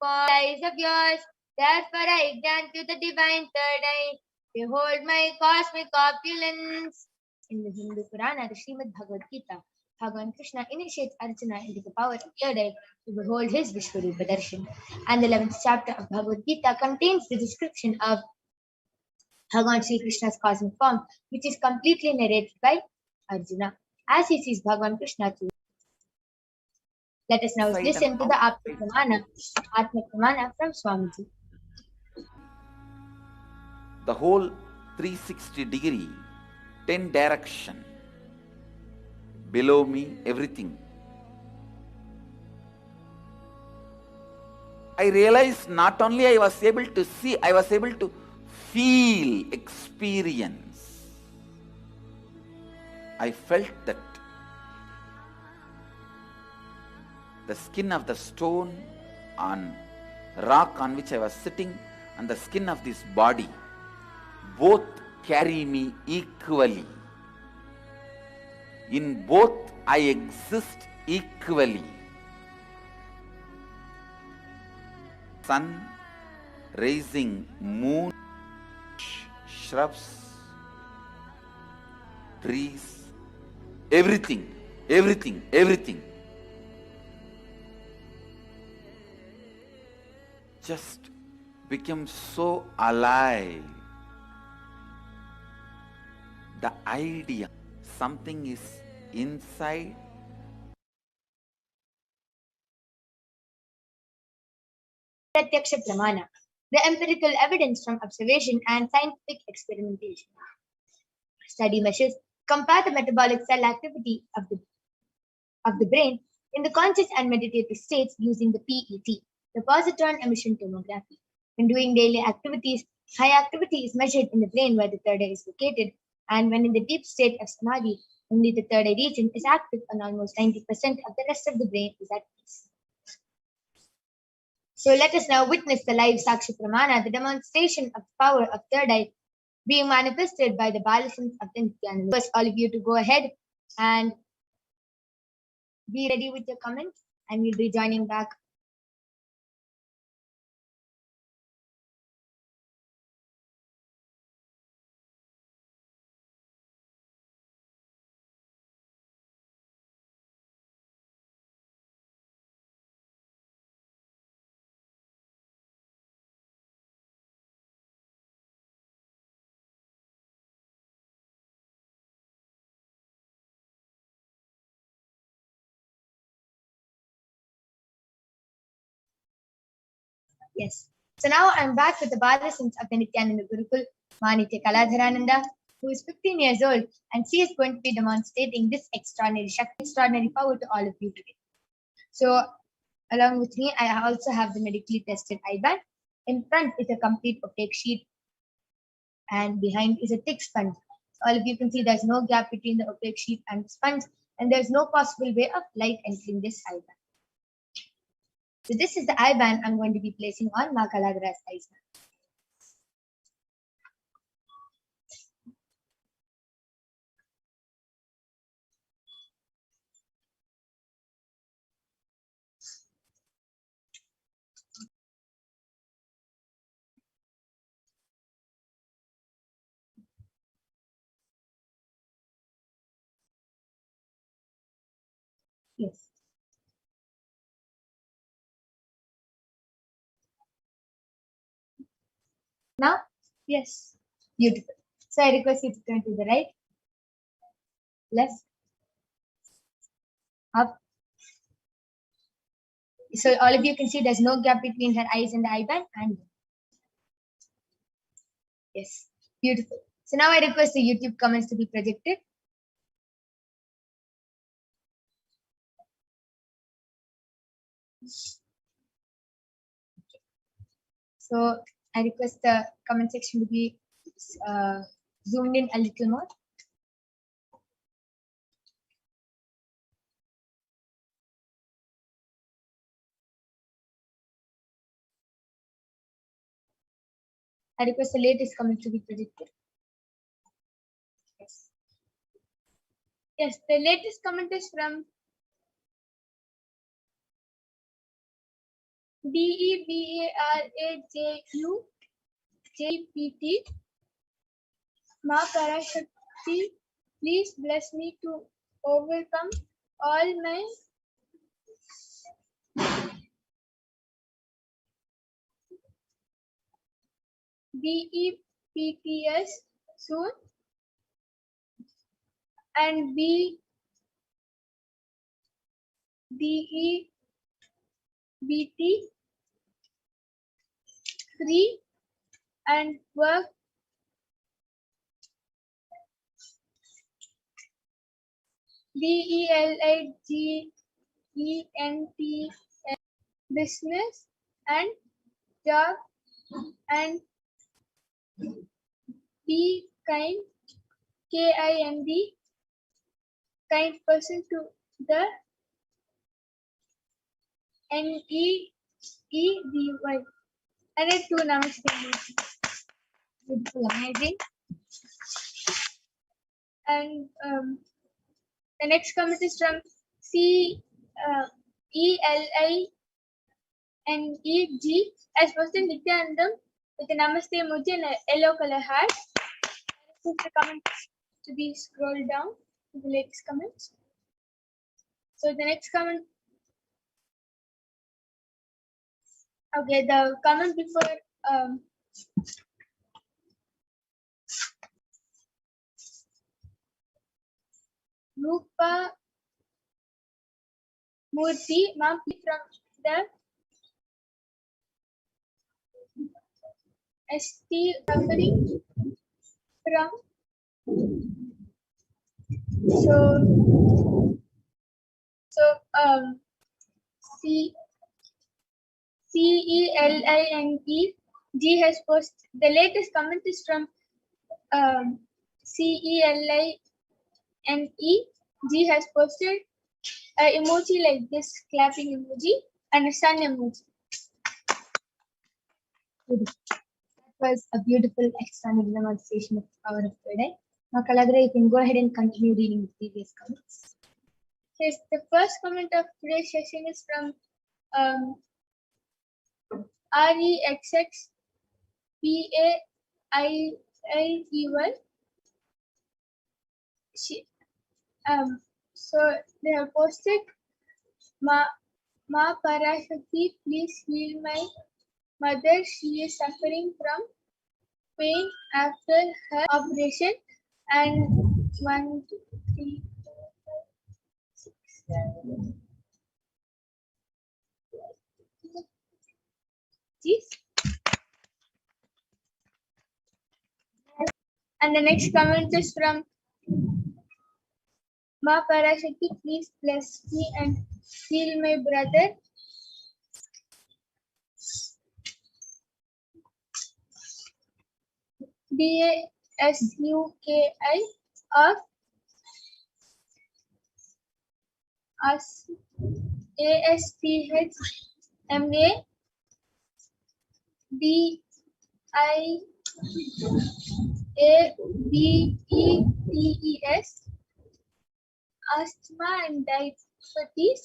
eyes of yours. Therefore I grant you the divine third eye. Behold my cosmic opulence. In the Hindu Purana, the Srimad Bhagavad Gita, Bhagavan Krishna initiates Arjuna into the power of third eye to behold his Vishwarupa Darshan. And the 11th chapter of Bhagavad Gita contains the description of Bhagavan Sri Krishna's cosmic form, which is completely narrated by Arjuna as he sees Bhagavan Krishna through. Let us now listen to the Atma Pramana from Swamiji. The whole 360-degree, 10 direction, below me, everything. I realized not only I was able to see, I was able to feel, experience. I felt that the skin of the stone on rock on which I was sitting and the skin of this body both carry me equally. In both I exist equally. Sun, rising moon, shrubs, trees, everything, everything, everything. Just became so alive. The idea, something is inside. Pratyaksha Pramana, the empirical evidence from observation and scientific experimentation. Study measures compare the metabolic cell activity of the brain in the conscious and meditative states using the PET, the positron emission tomography. When doing daily activities, high activity is measured in the brain where the third eye is located, and when in the deep state of samadhi, only the third eye region is active and almost 90% of the rest of the brain is at peace. So let us now witness the live Sakshi Pramana, the demonstration of the power of third eye being manifested by the Balasams of the Nithyananda. First, all of you to go ahead and be ready with your comments, and we'll be joining back. Yes. So now I'm back with the Balasams of the Nithyananda Gurukul, Manitya Kaladharananda, who is 15 years old, and she is going to be demonstrating this extraordinary power to all of you today. So along with me, I also have the medically tested eye band. In front is a complete opaque sheet, and behind is a thick sponge. All of you can see there's no gap between the opaque sheet and the sponge, and there's no possible way of light entering this eye band. So this is the eye band I'm going to be placing on Ma Kaladhara's eyes now. Yes. Now, yes, beautiful. So I request you to turn to the right, left, up. So all of you can see there's no gap between her eyes and the eye band, and yes, beautiful. So now I request the YouTube comments to be projected. So I request the comment section to be zoomed in a little more. I request the latest comment to be projected. Yes. Yes, the latest comment is from DEBARAJUJPT. Ma Parashakti, please bless me to overcome all my DEPTS soon and DEBT 3 and work DELIGENT business and job and be kind KIND kind person to the NEEDY. I need two namaste. Beautiful, amazing. And the next comment is from CELINEG as posted Nithyanandam with a namaste emoji and a yellow color heart. Put the comment to be scrolled down to the latest comments. So the next comment. Okay, the comment before Rupa Murthy, ma'am, from the ST suffering from CELINEG has posted the latest comment is from CELINEG has posted an emoji like this clapping emoji and a sun emoji. That was a beautiful external demonstration of the power of today. Now, Kalagra, you can go ahead and continue reading the previous comments. Here's the first comment of today's session is from REXXPAILEY. So they have posted, Ma Parashakti, please heal my mother. She is suffering from pain after her operation. And 1, 2, 3, 4, 5, 6, 7. Jeez. And the next comment is from Ma Parashakti, please bless me and heal my brother. DASUKI of us ASTHMA DIABETES asthma and diabetes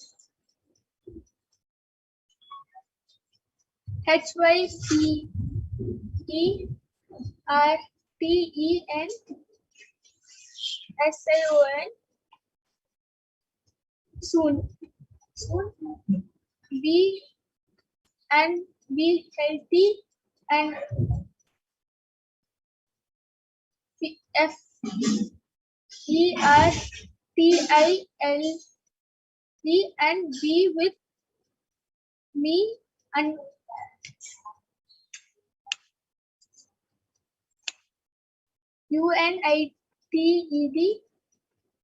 HYCERTENSION soon be healthy and FERTILE and be with me and UNITED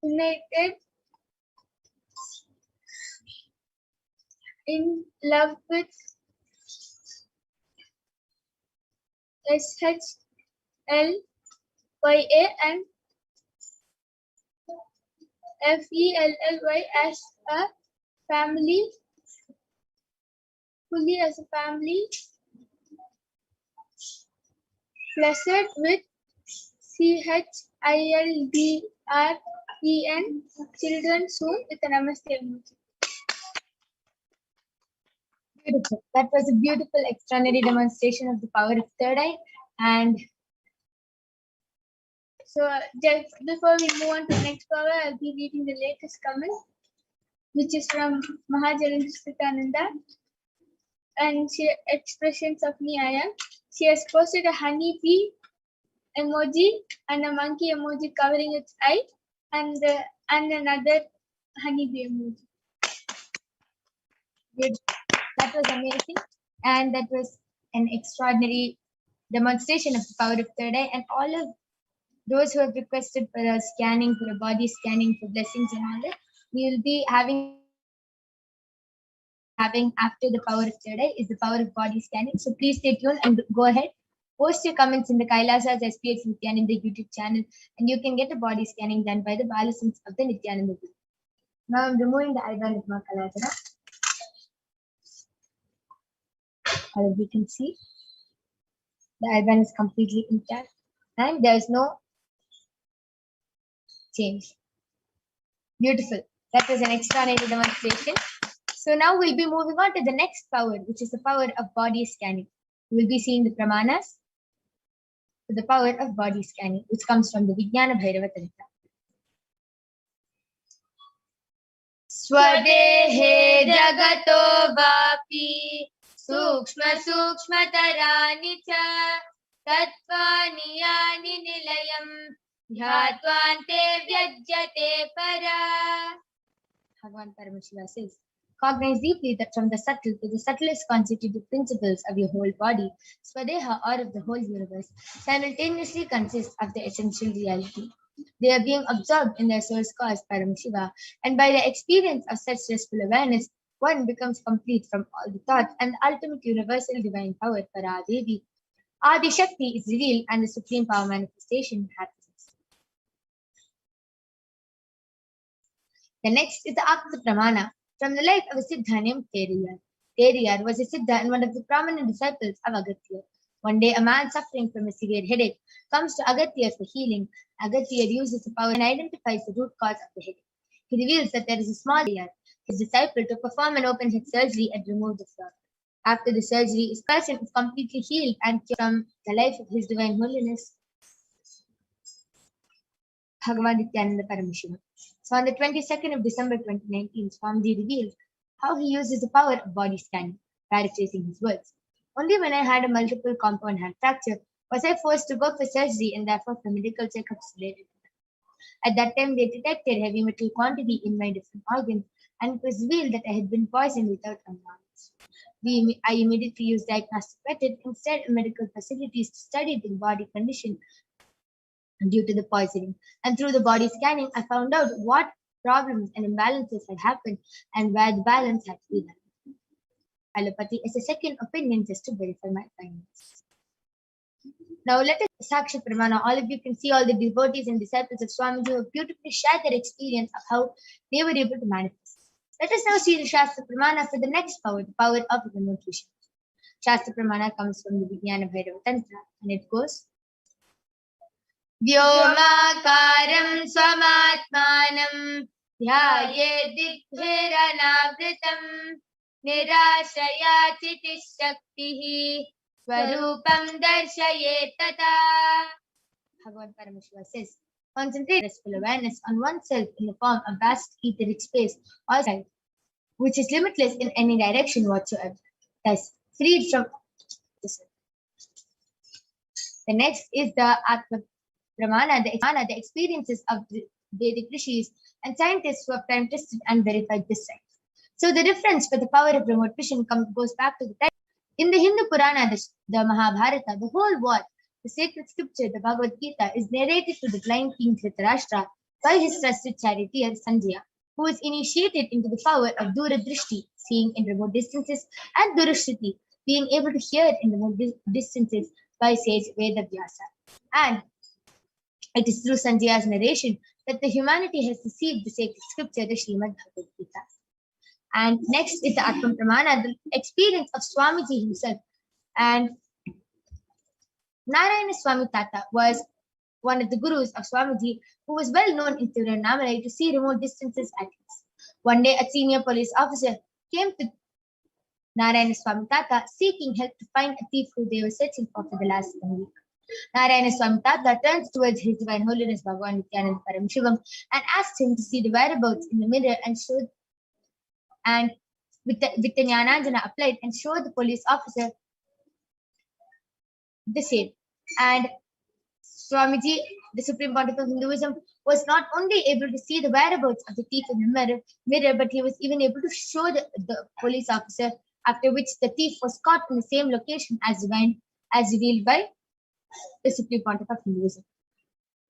United in love with SHLYA and FELLY as a family, fully as a family, blessed with CHILDREN children soon with a namaste emoji. Beautiful. That was a beautiful, extraordinary demonstration of the power of third eye. And so, just before we move on to the next power, I'll be reading the latest comment, which is from Mahajan Nithyananda, and she expressions of me I am. She has posted a honey bee emoji and a monkey emoji covering its eye, and another honey bee emoji. Good. That was amazing, and that was an extraordinary demonstration of the power of third eye. And all of those who have requested for a scanning, for a body scanning, for blessings and all that, we will be having after the power of third eye is the power of body scanning. So please stay tuned and go ahead. Post your comments in the Kailasa's HDH Nithyananda YouTube channel, and you can get a body scanning done by the Balasins of the Nithyananda Guru. Now I'm removing the eyebrow with my Kaladhara. As you can see, the eyebrow is completely intact and there is no change. Beautiful. That was an extraordinary demonstration. So now we'll be moving on to the next power, which is the power of body scanning. We'll be seeing the pramanas for the power of body scanning, which comes from the Vijnana Bhairava Tantra. Swadehe jagato vapi sukshma sukshmatarani cha tattvani yani nilayam dhyattvante vyajyate para. Bhagavan Paramashiva says, cognize deeply that from the subtle to the subtlest constitutive principles of your whole body, Swadeha, or of the whole universe, simultaneously consist of the essential reality. They are being absorbed in their source cause, Paramashiva, and by the experience of such restful awareness, one becomes complete from all the thoughts and the ultimate universal divine power, Paradevi. Adi Shakti is revealed and the supreme power manifestation happens. The next is the Akta Pramana from the life of a Siddha named Teriyar. Teriyar was a Siddha and one of the prominent disciples of Agatya. One day, a man suffering from a severe headache comes to Agatya for healing. Agatya uses the power and identifies the root cause of the headache. He reveals that there is a small Teriyar. His disciple to perform an open head surgery and remove the flaw. After the surgery, his person is completely healed and cured from the life of His Divine Holiness, Bhagavan Nithyananda Paramashivam. So on the 22nd of December 2019, Swamiji revealed how he uses the power of body scanning, paraphrasing his words. Only when I had a multiple compound hand fracture was I forced to go for surgery and therefore for medical checkups related to that. At that time, they detected heavy metal quantity in my different organs, and it was revealed that I had been poisoned without knowledge. I immediately used diagnostic method instead of medical facilities to study the body condition due to the poisoning. And through the body scanning, I found out what problems and imbalances had happened and where the balance had to be done. Allopathy is a second opinion just to verify my findings. Now let us Sakshi Pramana. All of you can see all the devotees and disciples of Swamiji who have beautifully shared their experience of how they were able to manifest. Let us now see the Shastra Pramana for the next power, the power of remote vision. Shastra Pramana comes from the Vijnana Bhairava Tantra, and it goes, Vyomakaram swamatmanam dhyaye dighiranavrtam nirashaya chitis shaktihi swarupam darshaye tata. Bhagavan Paramashiva says, concentrate restful awareness on oneself in the form of vast etheric space or sight, which is limitless in any direction whatsoever, thus freed from this. The next is the Atma Pramana, the experiences of the Vedic rishis and scientists who have time tested and verified this science. So the difference for the power of remote vision goes back to the time. In the Hindu Purana, the Mahabharata, the whole war, the sacred scripture, the Bhagavad Gita, is narrated to the blind king Dhritarashtra by his trusted charioteer Sanjaya, who is initiated into the power of Duradrishti, seeing in remote distances, and Durashriti, being able to hear in remote distances by sage Vedavyasa. And it is through Sanjaya's narration that the humanity has received the sacred scripture, the Srimad Bhagavad Gita. And next is the Atma Pramana, the experience of Swamiji himself. And Narayana Swami Tata was one of the gurus of Swamiji, who was well known in Tiruvannamalai to see remote distances at least. One day, a senior police officer came to Narayana Swami Tata seeking help to find a thief who they were searching for the last 1 week. Narayana Swami Tata turns towards His Divine Holiness Bhagavan Nithyananda Paramashivam and asks him to see the whereabouts in the mirror and show, and with the Jnananjana applied and show the police officer the same. And Swamiji, the Supreme Pontiff of Hinduism, was not only able to see the whereabouts of the thief in the mirror, but he was even able to show the police officer, after which the thief was caught in the same location as revealed by the Supreme Pontiff of Hinduism.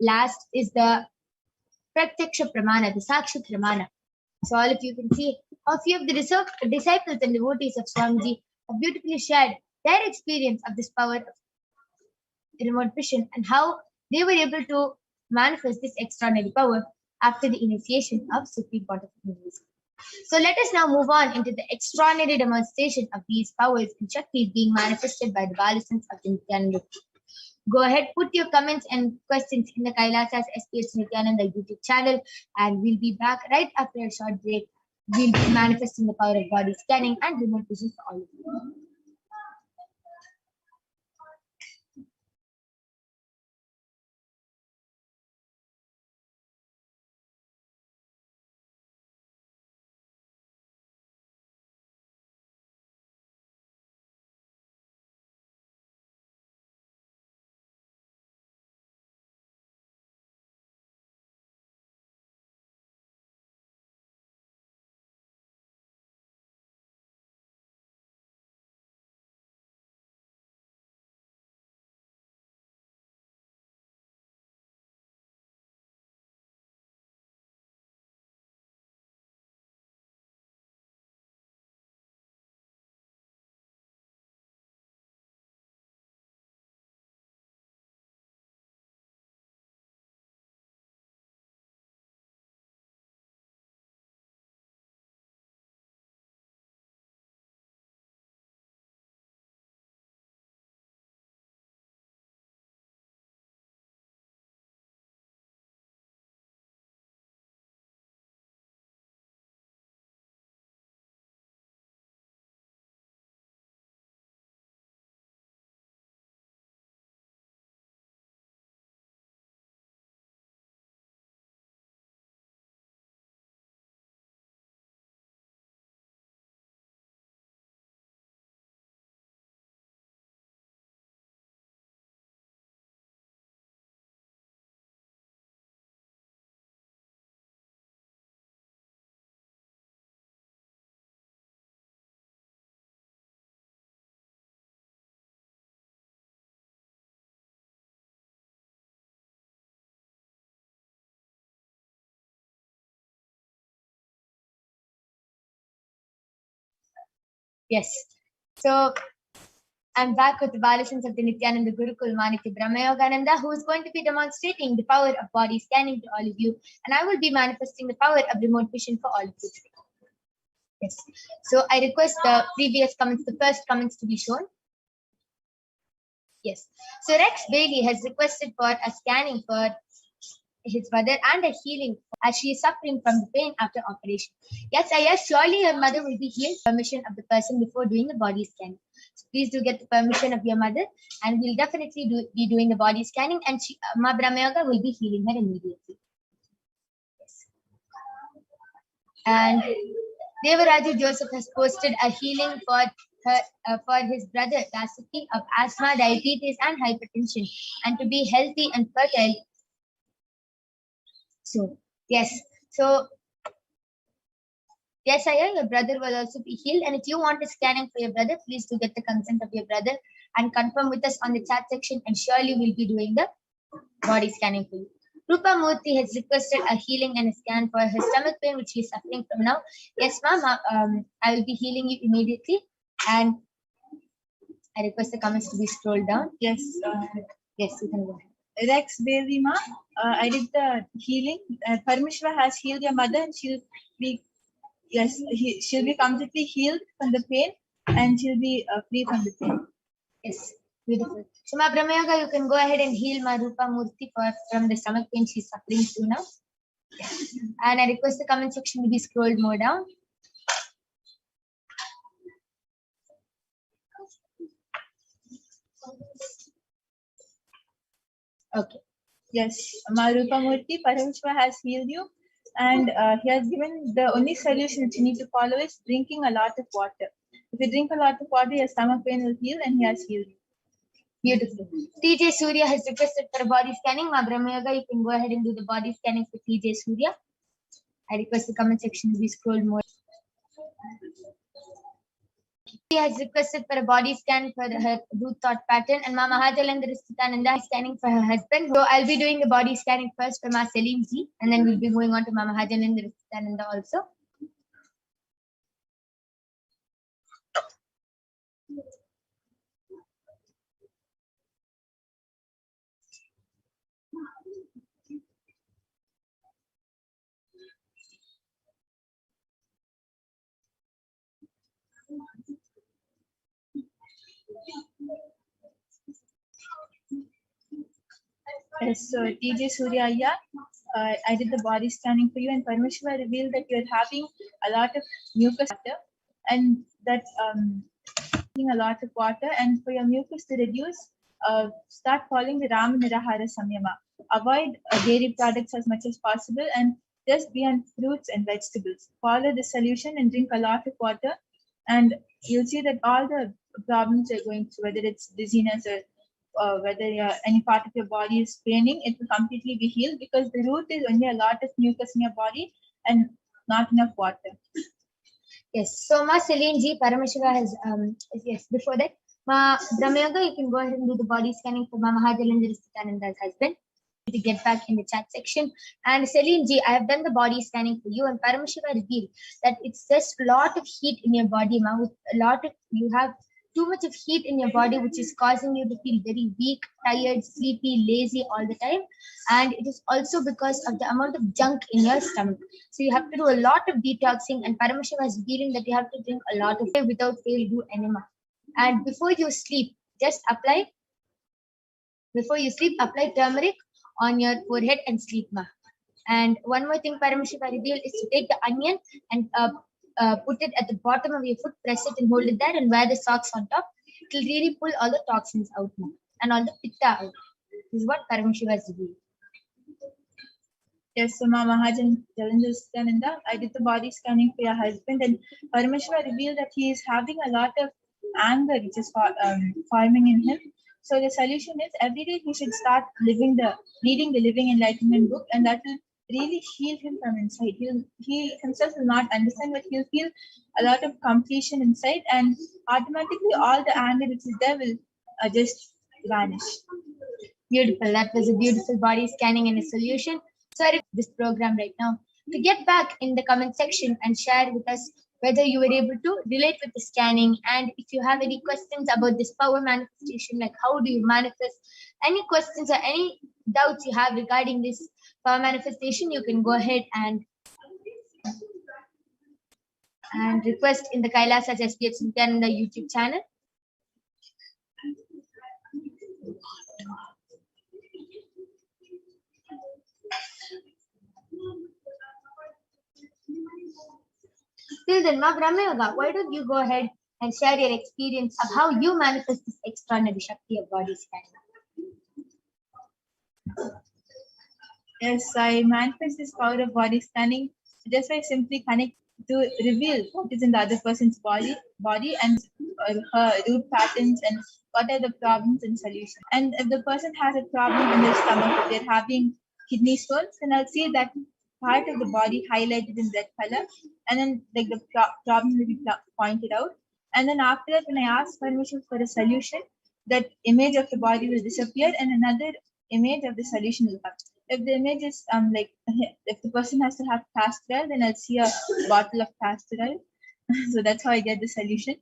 Last is the Pratyaksha Pramana, the Sakshi Pramana. So all of you can see, a few of the disciples and devotees of Swamiji have beautifully shared their experience of this power of remote vision and how they were able to manifest this extraordinary power after the initiation of Supreme Pontiff of Hinduism. So let us now move on into the extraordinary demonstration of these powers and Shaktis being manifested by the Balisons of the Nithyananda. Go ahead, put your comments and questions in the Kailasa's HDH Nithyananda YouTube channel, and we'll be back right after a short break. We'll be manifesting the power of body scanning and remote vision for all of you. Yes. So I'm back with the Balisons of the Nithyananda Gurukul Manitya Brahmayogananda, who is going to be demonstrating the power of body scanning to all of you, and I will be manifesting the power of remote vision for all of you today. Yes. So I request the previous comments, the first comments to be shown. Yes. So Rex Bailey has requested for a scanning for his mother and a healing as she is suffering from the pain after operation. Yes, Ayah, surely your mother will be healed. Permission of the person before doing the body scanning. So please do get the permission of your mother, and we'll definitely be doing the body scanning, and Ma Brahmayoga will be healing her immediately. Yes. And Devaraju Joseph has posted a healing for his brother Dasaki of asthma, diabetes, and hypertension, and to be healthy and fertile. So yes, yes, Ayah, your brother will also be healed. And if you want a scanning for your brother, please do get the consent of your brother and confirm with us on the chat section, and surely we'll be doing the body scanning for you. Rupa Murthy has requested a healing and a scan for her stomach pain, which she is suffering from now. Yes, ma'am, I will be healing you immediately. And I request the comments to be scrolled down. Yes, yes, you can go ahead. Rex Bailey, ma, I did the healing. Parmeshwar has healed your mother, and she'll be completely healed from the pain, and she'll be free from the pain. Yes, beautiful. So, Ma Brahmayoga, you can go ahead and heal Ma Rupa Murthy from the stomach pain she's suffering through now. Yes. And I request the comment section to be scrolled more down. Okay. Yes, Marupamurti, Paramashiva has healed you, and he has given the only solution which you need to follow is drinking a lot of water. If you drink a lot of water, your stomach pain will heal, and he has healed you. Beautiful. TJ Surya has requested for a body scanning. Ma Brahmayoga, you can go ahead and do the body scanning for TJ Surya. I request the comment section to be scrolled more. She has requested for a body scan for her root thought pattern, and Ma Mahajalandra Nithyananda is scanning for her husband. So I'll be doing the body scanning first for Ma Selim ji, and then we'll be going on to Ma Mahajalandra Nithyananda also. Yes, so TJ Surya, I did the body scanning for you, and Paramashiva revealed that you're having a lot of mucus water, and that a lot of water, and for your mucus to reduce, start following the Rama Nirahara Samyama. Avoid dairy products as much as possible, and just be on fruits and vegetables. Follow the solution and drink a lot of water, and you'll see that all the problems you're going through, whether it's dizziness or whether any part of your body is paining, it will completely be healed, because the root is only a lot of mucus in your body and not enough water. Yes. So Ma Celine ji, Paramashiva has yes. Before that, Ma Brahmayoga, you can go ahead and do the body scanning for Ma Mahajalandra Nithyananda's husband. To get back in the chat section. And Celine ji, I have done the body scanning for you, and Paramashiva revealed that it's just a lot of heat in your body, ma. With a lot of, you have too much of heat in your body, which is causing you to feel very weak, tired, sleepy, lazy all the time. And it is also because of the amount of junk in your stomach. So you have to do a lot of detoxing, and Paramashiva is revealing that you have to drink a lot of without fail, do enema. And before you sleep, just apply turmeric on your forehead and sleep, ma. And one more thing Paramashiva revealed is to take the onion and put it at the bottom of your foot, press it and hold it there, and wear the socks on top. It will really pull all the toxins out, ma, and all the pitta out. This is what Paramashiva has revealed. Yes, so Ma Mahajalandra, I did the body scanning for your husband, and Paramashiva revealed that he is having a lot of anger which is forming in him. So the solution is every day he should start reading the Living Enlightenment book, and that will really heal him from inside. He himself will not understand, but he'll feel a lot of completion inside, and automatically all the anger which is there will just vanish. Beautiful. That was a beautiful body scanning and a solution. Sorry, this program right now. To get back in the comment section and share with us whether you were able to relate with the scanning, and if you have any questions about this power manifestation, like how do you manifest, any questions or any doubts you have regarding this power manifestation, you can go ahead and request in the Kailasa HDH Nithyananda YouTube channel. Till then, Ma Brahmayoga, why don't you go ahead and share your experience of how you manifest this extraordinary Shakti of body scanning? Yes, I manifest this power of body scanning just by simply connect to reveal what is in the other person's body and her root patterns and what are the problems and solutions. And if the person has a problem in their stomach, if they're having kidney stones, then I'll see that part of the body highlighted in red color, and then like the problem will be pointed out. And then after that, when I ask permission for a solution, that image of the body will disappear and another image of the solution will come. If the image is if the person has to have castor oil, then I'll see a bottle of castor oil. So that's how I get the solution.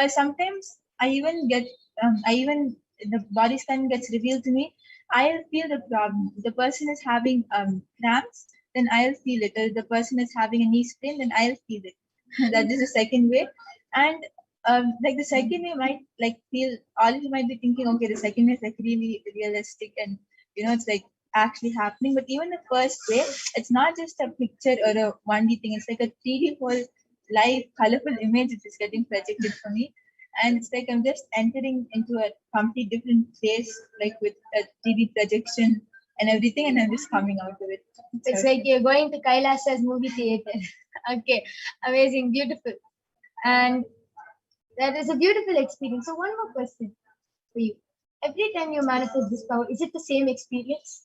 Sometimes I even get the body scan gets revealed to me. I'll feel the problem. If the person is having cramps, then I'll feel it. If the person is having a knee sprain, then I'll feel it. That is the second way. And like the second way might feel, all of you might be thinking, okay, the second way is like really realistic and it's like actually happening. But even the first way, it's not just a picture or a 1D thing. It's like a 3D whole live colorful image which is getting projected for me. And it's like I'm just entering into a complete different place, like with a TV projection and everything, and I'm just coming out of it. It's like you're going to Kailasa's movie theater. Okay, amazing, beautiful. And that is a beautiful experience. So one more question for you. Every time you manifest this power, is it the same experience?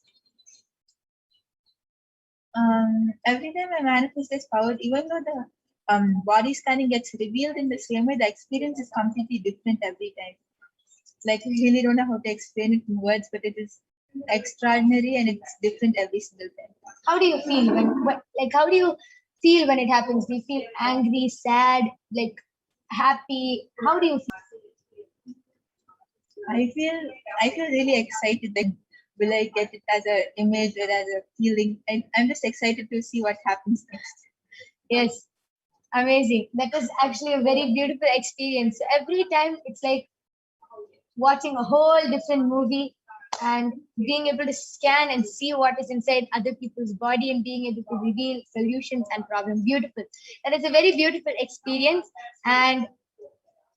Every time I manifest this power, even though the body scanning gets revealed in the same way, the experience is completely different every time. Like I really don't know how to explain it in words, but it is extraordinary and it's different every single time. How do you feel how do you feel when it happens? Do you feel angry, sad, like happy? How do you feel? I feel really excited. Like, will I get it as an image or as a feeling? I'm just excited to see what happens next. Yes, amazing. That is actually a very beautiful experience. Every time it's like watching a whole different movie and being able to scan and see what is inside other people's body and being able to reveal solutions and problems. Beautiful. That is a very beautiful experience. And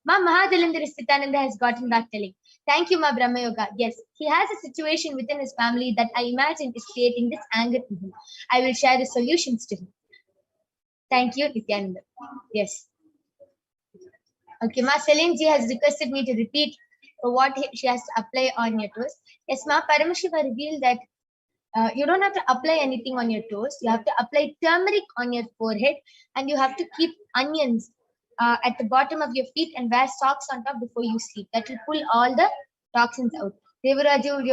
Ma Mahadalandra Nithyananda has gotten back telling, thank you, Ma Brahma Yoga. Yes, he has a situation within his family that I imagine is creating this anger in him. I will share the solutions to him. Thank you, Nithyananda. Yes. Okay, Ma Celine ji has requested me to repeat what she has to apply on your toes. Yes, Ma Paramashiva revealed that you don't have to apply anything on your toes. You have to apply turmeric on your forehead, and you have to keep onions at the bottom of your feet and wear socks on top before you sleep. That will pull all the toxins out. Devaraju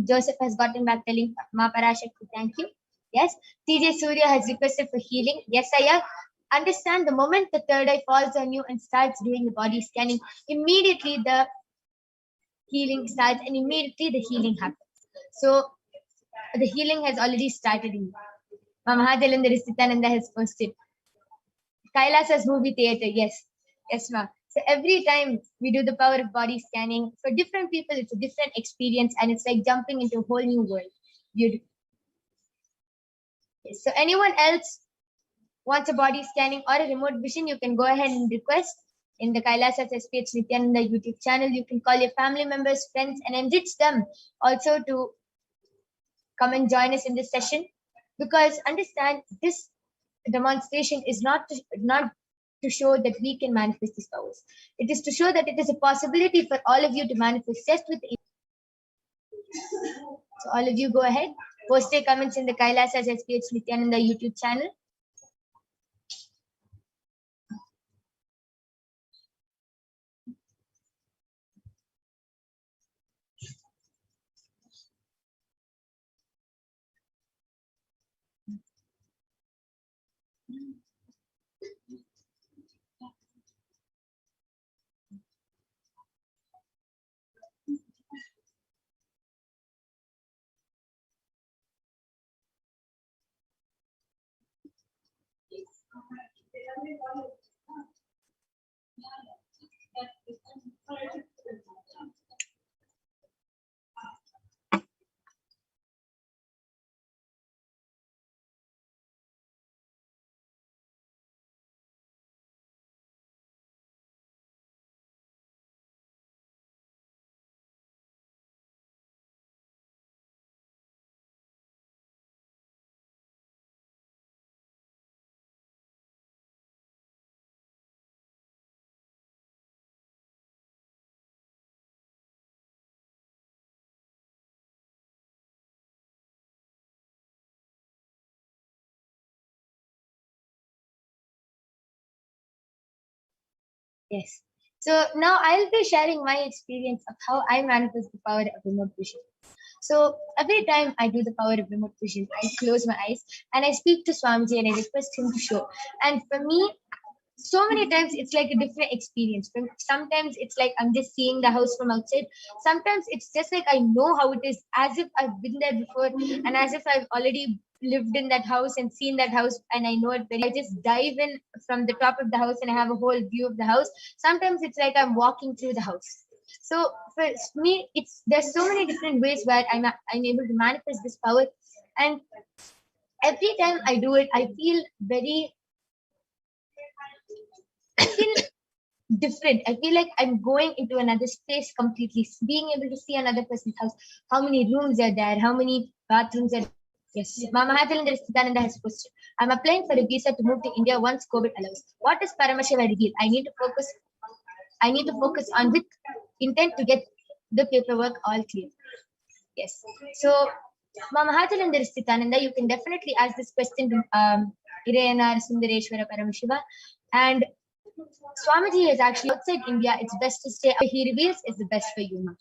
Joseph has gotten back telling Ma Parashakti, thank you. Yes. TJ Surya has requested for healing. Yes, I have. Understand the moment the third eye falls on you and starts doing the body scanning, immediately the healing starts and immediately the healing happens. So the healing has already started in you. Mahadalandra Nithyananda has posted. Kailasa's movie theater, yes. Yes, ma'am. So every time we do the power of body scanning, for different people, it's a different experience and it's like jumping into a whole new world. Beautiful. Yes. So anyone else wants a body scanning or a remote vision, you can go ahead and request in the Kailasa's HDH Nithyananda YouTube channel. You can call your family members, friends, and enrich them also to come and join us in this session. Because understand, this demonstration is not to show that we can manifest these powers. It is to show that it is a possibility for all of you to manifest just with. So all of you go ahead, post your comments in the Kailasa's HDH Nithyananda YouTube channel. Yes. So now I'll be sharing my experience of how I manifest the power of remote vision. So every time I do the power of remote vision, I close my eyes and I speak to Swamiji and I request him to show. And for me, so many times it's like a different experience. Sometimes it's like I'm just seeing the house from outside. Sometimes it's just like I know how it is, as if I've been there before and as if I've already lived in that house and seen that house and I know it very. I just dive in from the top of the house and I have a whole view of the house. Sometimes it's like I'm walking through the house. So for me, there's so many different ways where I'm able to manifest this power. And every time I do it, I feel very different. I feel like I'm going into another space completely, being able to see another person's house, how many rooms are there, how many bathrooms are there. Yes, Mama Hathalinda Nithyananda has posted. I'm applying for a visa to move to India once COVID allows. What does Paramashiva reveal? I need to focus on with intent to get the paperwork all clear. Yes. So Mama Hathalinda Nithyananda, you can definitely ask this question to Irayanar Sundareshwara Paramashiva. And Swamiji is actually outside India. It's best to stay. He reveals is the best for you, Ma.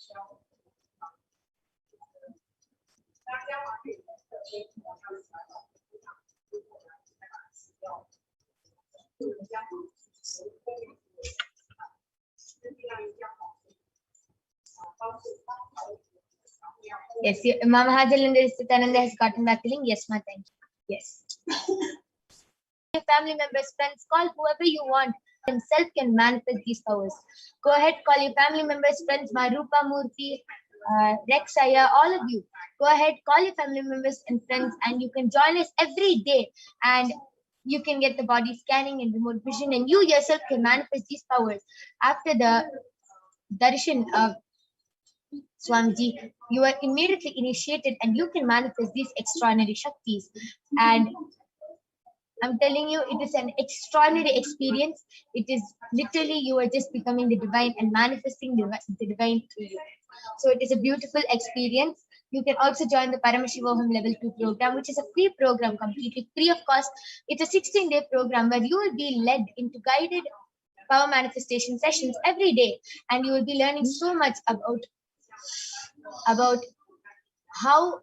Yes, Mama Hathalinda Nithyananda has gotten back the link. Yes, Ma, thank you. Yes. Your family members, friends, call whoever you want. Himself can manifest these powers. Go ahead, call your family members, friends, Marupa Murthy, Rexaya, all of you. Go ahead, call your family members and friends, and you can join us every day. And you can get the body scanning and remote vision, and you yourself can manifest these powers. After the darshan of Swamiji, you are immediately initiated, and you can manifest these extraordinary shaktis. And I'm telling you, it is an extraordinary experience. It is literally, you are just becoming the divine and manifesting the divine through you. So it is a beautiful experience. You can also join the Paramashivoham Level 2 program, which is a free program, completely free of cost. It's a 16-day program where you will be led into guided power manifestation sessions every day. And you will be learning so much about how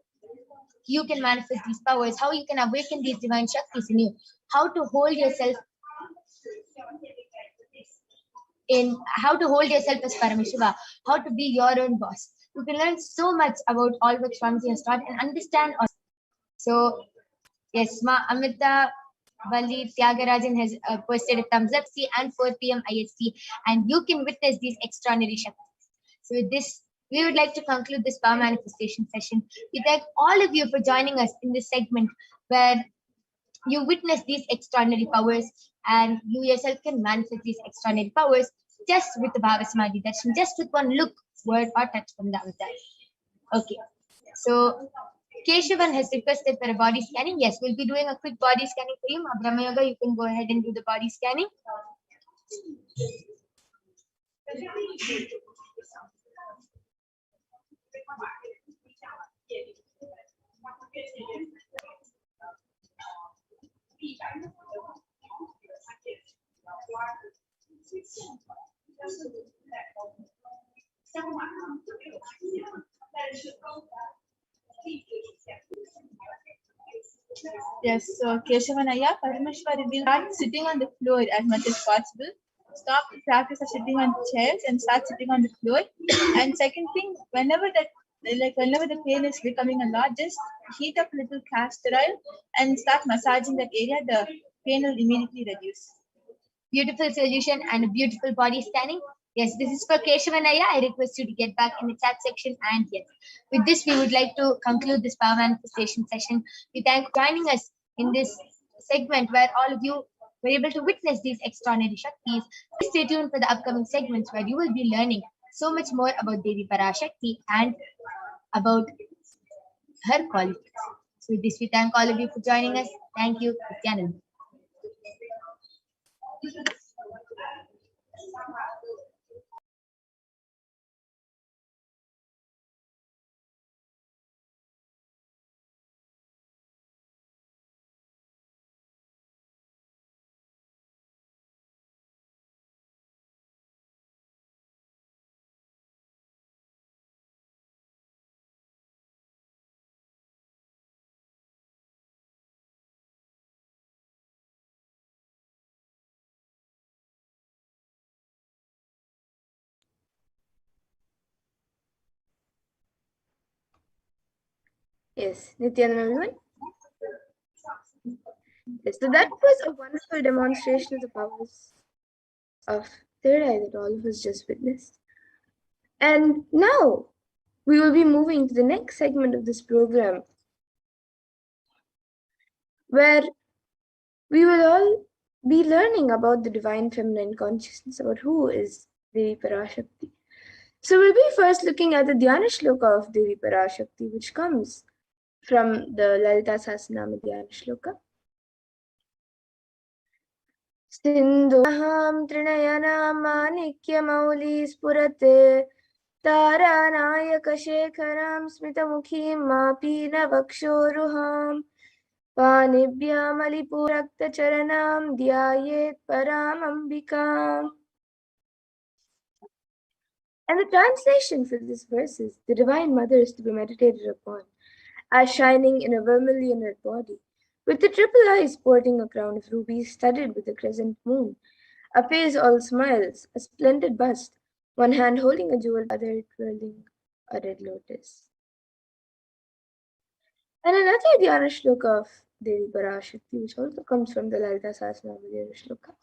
you can manifest these powers, how you can awaken these divine shaktis in you, how to hold yourself as Paramashiva, how to be your own boss. You can learn so much about all what Swamiji has taught and understand. So, yes, Ma Amrita Valli Tyagarajan has posted a thumbs up, see, and 4 p.m. IST, and you can witness these extraordinary shaktis. So, with this, we would like to conclude this power manifestation session. We thank all of you for joining us in this segment where you witness these extraordinary powers, and you yourself can manifest these extraordinary powers just with the Bhava Samadhi Darshan, just with one look, word, or touch from the avatar. Okay, so Keshavan has requested for a body scanning. Yes, we'll be doing a quick body scanning for you. Brahma Yoga, you can go ahead and do the body scanning. Yes, so Keshavanaya, Parameshwar will start sitting on the floor as much as possible. Stop the practice of sitting on chairs and start sitting on the floor. And second thing, whenever the pain is becoming a lot, just heat up a little castor oil and start massaging that area. The pain will immediately reduce. Beautiful solution and a beautiful body scanning. Yes, this is for Keshavanaya. I request you to get back in the chat section. And yes, with this, we would like to conclude this power manifestation session. We thank for joining us in this segment where all of you were able to witness these extraordinary shaktis. Please stay tuned for the upcoming segments where you will be learning so much more about Devi Parashakti and about her qualities. So with this, we thank all of you for joining us. Thank you, Nithyananda. Yes, Nithyananda, everyone. Yes, so that was a wonderful demonstration of the powers of third eye that all of us just witnessed. And now we will be moving to the next segment of this program, where we will all be learning about the divine feminine consciousness, about who is Devi Parashakti. So we'll be first looking at the Dhyana Shloka of Devi Parashakti, which comes from the Lalita Sahasranama Dhyana Shloka. Sindhaham Trinayana Manikya Spurate Taranayaka Shekharam Smitamukhim Mapina Vakshoruham Panibhyam Alipurakta Charanam Dhyayet Paramambikam. And the translation for this verse is: the Divine Mother is to be meditated upon as shining in a vermilion red body, with the triple eyes sporting a crown of rubies studded with a crescent moon, a face all smiles, a splendid bust, one hand holding a jewel, the other twirling a red lotus. And another Dhyana Shloka of Devi Parashakti, which also comes from the Lalita Sahasranama Dhyana Shloka.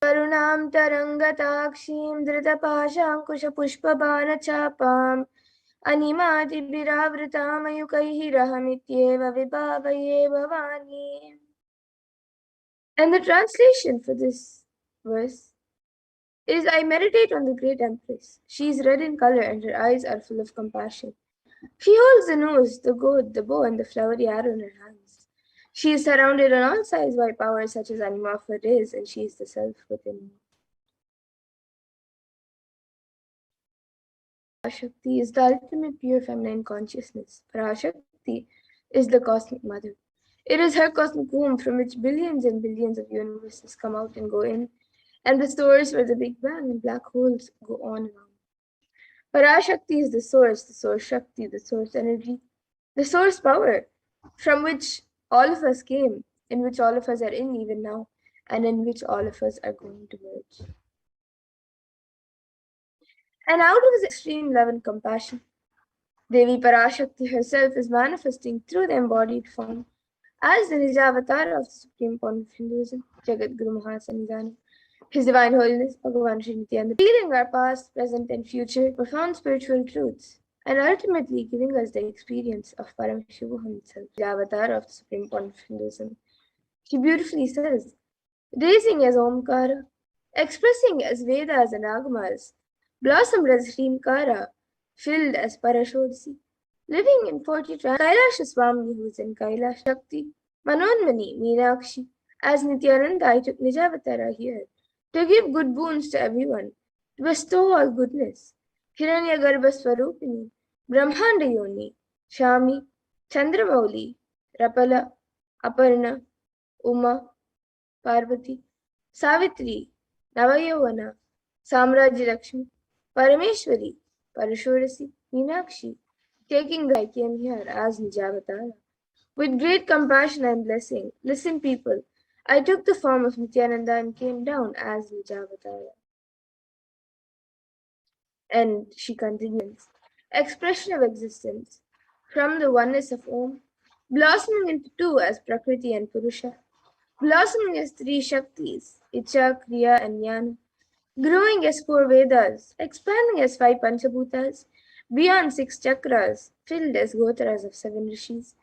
Karunam tarangatakshim dhritapaşankuşapuşpabanachapam animatibhiravritam ayukaihi vibhavaye bhavani. And the translation for this verse is: I meditate on the great Empress. She is red in color and her eyes are full of compassion. She holds the nose, the gourd, the bow, and the flowery arrow in her hands. She is surrounded on all sides by powers such as Anima of her is, and she is the self within me. Parashakti is the ultimate pure feminine consciousness. Parashakti is the cosmic mother. It is her cosmic womb from which billions and billions of universes come out and go in, and the source where the Big Bang and black holes go on and on. Parashakti is the source Shakti, the source energy, the source power from which all of us came, in which all of us are in even now, and in which all of us are going to merge. And out of this extreme love and compassion, Devi Parashakti herself is manifesting through the embodied form as the Nija avatar of the Supreme Point of Hinduism, Jagat Guru Mahasannidhanam, His Divine Holiness Bhagavan Sri Nithyananda, revealing our past, present, and future profound spiritual truths, and ultimately giving us the experience of Paramashivoham itself, the avatar of the Supreme Point of Hinduism. She beautifully says, raising as Omkara, expressing as Vedas and Agamas, blossomed as Hrimkara, filled as Parashodsi, living in 40 trans, Kailasha Swami, who is in Kailash Shakti, Manonmani, Meenakshi, as Nithyananda, I took Nijavatara here, to give good boons to everyone, to bestow all goodness. Hiranya Garbha Swarupini, Brahmanda Yoni, Shami, Chandramauli, Rapala, Aparna, Uma, Parvati, Savitri, Navayavana, Samrajya Lakshmi, Parameshwari, Parashorasi, Meenakshi, taking the I came here as Nijavatara. With great compassion and blessing, listen people, I took the form of Nithyananda and came down as Nijavatara. And she continues, expression of existence, from the oneness of Om, blossoming into two as Prakriti and Purusha, blossoming as three Shaktis, Icha, Kriya, and Jnana, growing as 4 Vedas, expanding as 5 Panchabhutas, beyond 6 chakras, filled as Gotras of 7 rishis,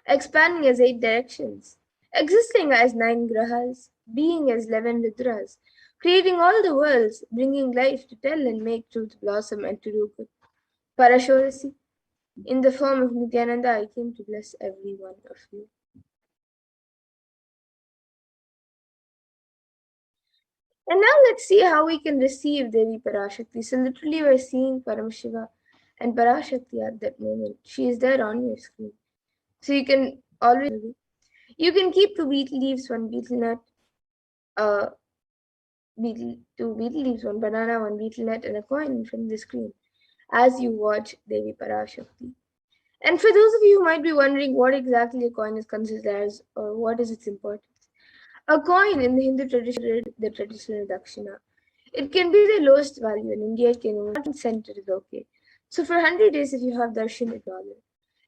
expanding as 8 directions, existing as 9 grahas, being as 11 Rudras, creating all the worlds, bringing life to tell and make truth blossom and to do good. Parashorasi, in the form of Nithyananda, I came to bless every one of you. And now let's see how we can receive Devi Parashakti. So literally we're seeing Paramashiva and Parashakti at that moment. She is there on your screen. So you can always, you can keep 2 betel leaves, 1 betel nut, 2 betel leaves, 1 banana, 1 betel nut, and a coin from the screen as you watch Devi Parashakti. And for those of you who might be wondering what exactly a coin is considered as or what is its importance, a coin in the Hindu tradition, the traditional dakshina, it can be the lowest value. In India, it can be 1 cent, it is okay. So for 100 days, if you have darshan, $1.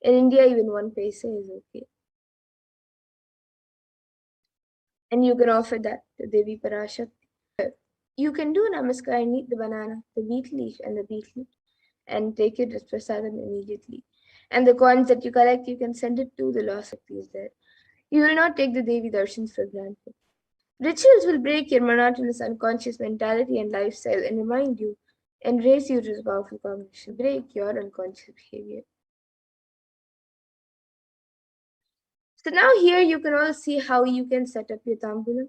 In India, even 1 paisa is okay. And you can offer that to Devi Parashakti. You can do namaskar and eat the banana, the betel leaf, and the beetroot, and take it as prasadam immediately. And the coins that you collect, you can send it to the Lord Shakti is there. You will not take the Devi darshans for granted. Rituals will break your monotonous unconscious mentality and lifestyle and remind you and raise you to powerful cognition. Break your unconscious behavior. So now here you can all see how you can set up your tambulam.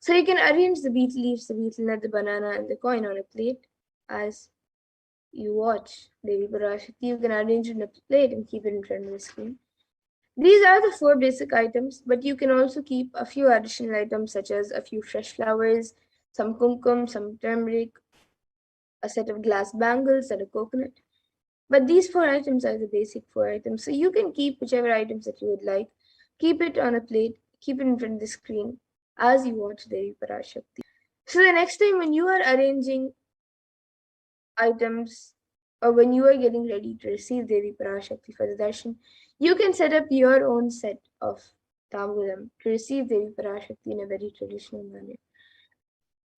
So you can arrange the betel leaves, the betel nut, the banana, and the coin on a plate as you watch Devi Parashakti. You can arrange it on a plate and keep it in front of the screen. These are the 4 basic items, but you can also keep a few additional items such as a few fresh flowers, some kumkum, some turmeric, a set of glass bangles, and a coconut. But these 4 items are the basic 4 items. So you can keep whichever items that you would like. Keep it on a plate, keep it in front of the screen as you watch Devi Parashakti. So the next time when you are arranging items or when you are getting ready to receive Devi Parashakti for the darshan, you can set up your own set of tambulam to receive Devi Parashakti in a very traditional manner.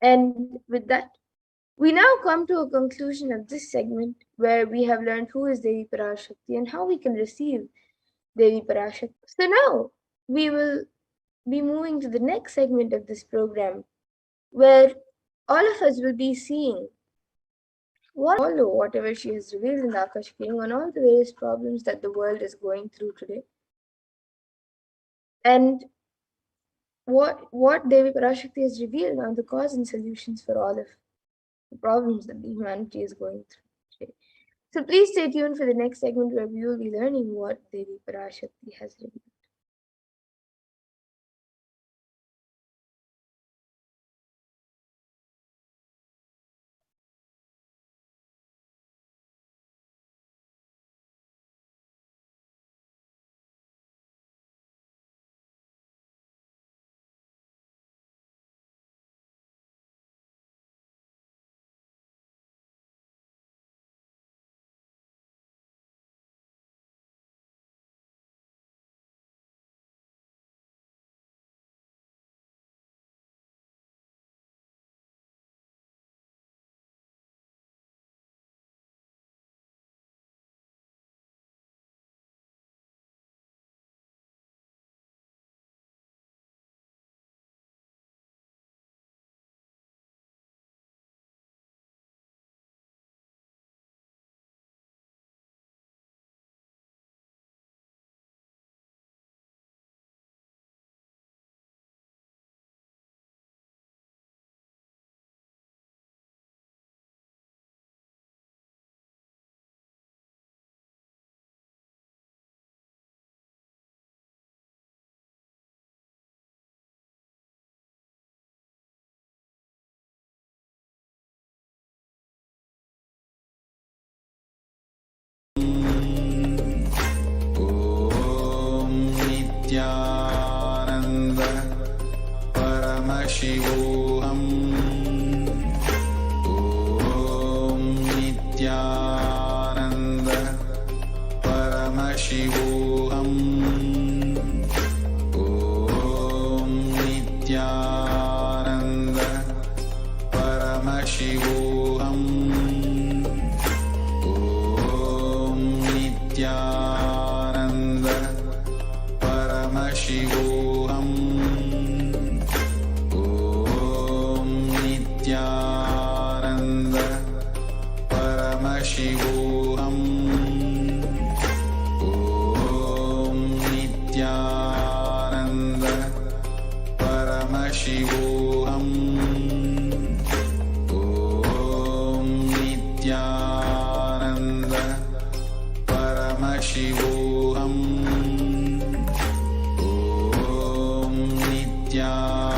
And with that, we now come to a conclusion of this segment where we have learned who is Devi Parashakti and how we can receive Devi Parashakti. So now we will be moving to the next segment of this program where all of us will be seeing whatever she has revealed in the Akashic on all the various problems that the world is going through today. And what Devi Parashakti has revealed are the cause and solutions for all of the problems that the humanity is going through today. So please stay tuned for the next segment where we will be learning what Devi Parashakti has revealed. Nithyananda Paramashivoham. Om Nithyananda Paramashivoham. Om Nithyananda Paramashivoham. Om Nithyananda Paramashivoham. Om Nithyananda Paramashivoham. Om Nithyananda Paramashivoham. Om Nithyananda Paramashivoham.